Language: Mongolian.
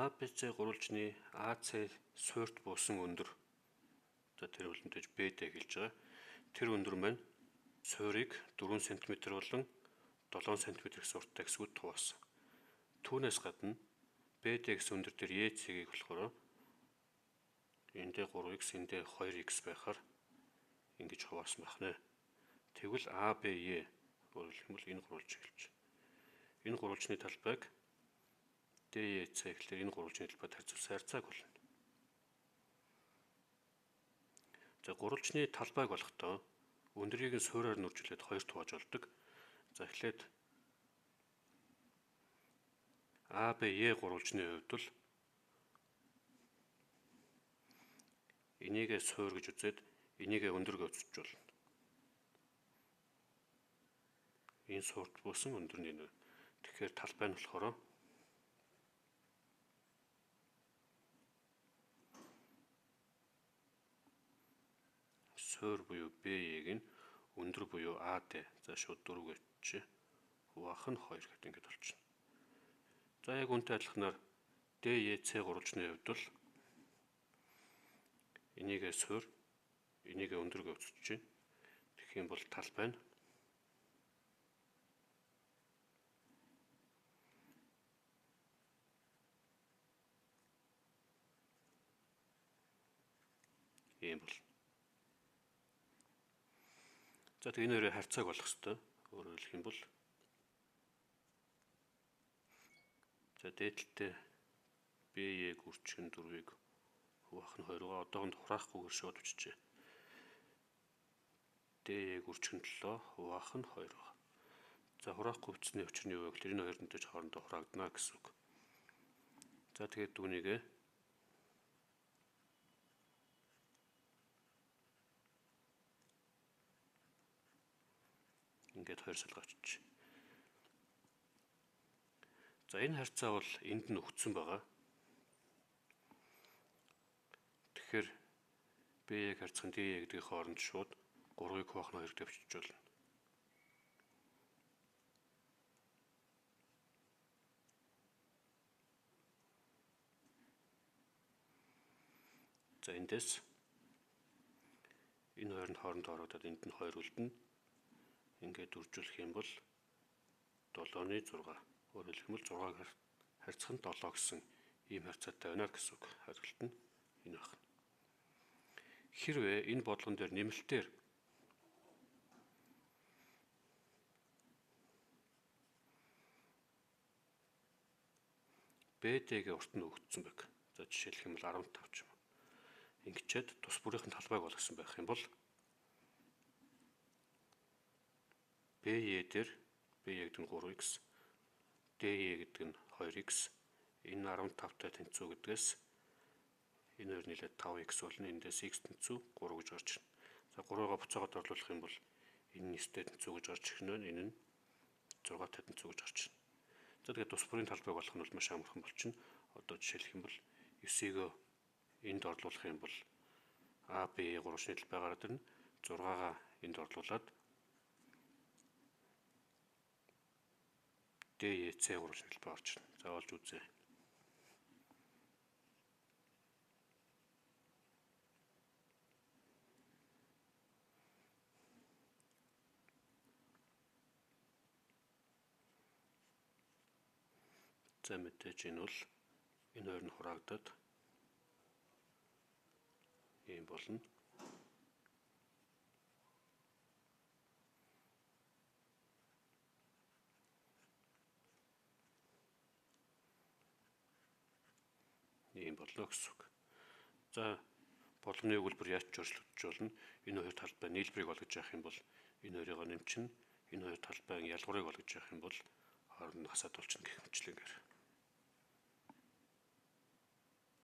ABC гурвалжны AC суурьт буусан өндөр. За тэр үлэмжтэй BD хэлж байгаа. Тэр өндөр маань суурийг 4 см болон 7 см сурттай гэсгүүд хуваасан. Түүнээс гадна BD гэсэн өндөр дээр EC-ийг болохоор эндээ 3x эндээ 2x байхаар ингэж хуваасан байна. Тэгвэл ABE гурвалж юм бол энэ гурвалж эхэлж. Энэ гурвалжны талбайг DEC гэхлээр энэ гурвалжны талбайд харьцуулсан харьцааг болно. За гурвалжны талбайг болохдоо өндөрийг нь суураар нь үржүүлээд хоёрт хувааж болдог. За эхлээд ABE гурвалжны хувьд бол энийгээ суур гэж үзээд энийгээ өндөр гэж үзэж болно. Энэ суурт буусан өндөрний нэр. Тэгэхээр талбай нь болохоор суур буюу BE-г нь өндөр буюу AD. За шууд 4 гэвч хуваах нь 2 гэдэг ингэж болчихно. За яг үнтэй адилханаар DEC гурвалжны хувьд бол энийгээ суур, энийгээ өндөр гэж үзэж байна. Тэгэх юм бол талбай нь ийм бол. За тэгээ энэ хоёрын харьцааг болох хэвээр. Өөрөөр хэлэх юм бол за дээдлэлтэй BE гүрчгэн 4-ийг хуваах нь 2-оо одоогонд хураахгүйгээр шууд бичжээ. DE гүрчгэн 7 хуваах нь 2 байна. За хураахгүй бичсний учир нь юу вэ гэхээр энэ хоёр нутаж хоорондоо хураагдана гэсэн үг. За тэгээд түүнийг ингээд хоёр салгаач. За энэ харьцаа бол энд нь өгцөн байгаа. Тэгэхээр BE-г харьцах нь DE гэдгийн хооронд шууд 3-ыг хуваах нь 2 гэж бичиж болно. За эндээс энэ хоёрын хооронд орогдоод энд нь 2 үлдэнэ. Ингээд үржүүлэх юм бол 7-ны 6. Өөрөөр хэлэх юм бол 6-г харьцах нь 7 гэсэн ийм харьцаатай байна гэсэн үг. Хариулт нь энэ байна. Хэрвээ энэ бодлогон дээр нэмэлтээр BD-гийн урт нь өгөгдсөн байг. За жишээлх юм бол 15 ч юм. Ингэчээд тус бүрийн талбайг болгосон байх юм бол BE дээр BE гэдэг нь 3x, DE гэдэг нь 2x, энэ 15-тай тэнцүү гэдгээс энэ хоёр нийлээд 5x болно. Эндээс x тэнцүү 3 гэж гарч ирнэ. За 3-ыг буцаагаад орлуулах юм бол энэ 9-тэй тэнцүү гэж гарч ирнэ. Энэ нь 6-тай тэнцүү гэж гарч ирнэ. За тэгээд тус бүрийн талбайг болгох нь бол маш амархан болчихно. Одоо жишээлх юм бол 9-ийг энд орлуулах юм бол ABE гурвалжны талбай гараад ирнэ. 6-гаа энд орлуулад DEC гурвалжны талбай гарч ирнэ. За олж үзье. За мэдээж энэ бол энэ хоёр нь хураагдаад ийм болно. Ийм боллоо гэсэн үг. За болгоны өгүүлбэр яаж ч өөрчлөгдөж болно. Энэ хоёр талбай нийлбэрийг олгож явах юм бол энэ хоёрыг нэмчин, энэ хоёр талбайн ялгуурыг олгож явах юм бол хооронд нь хасаад болчихно гэх мэтчлэнгээр.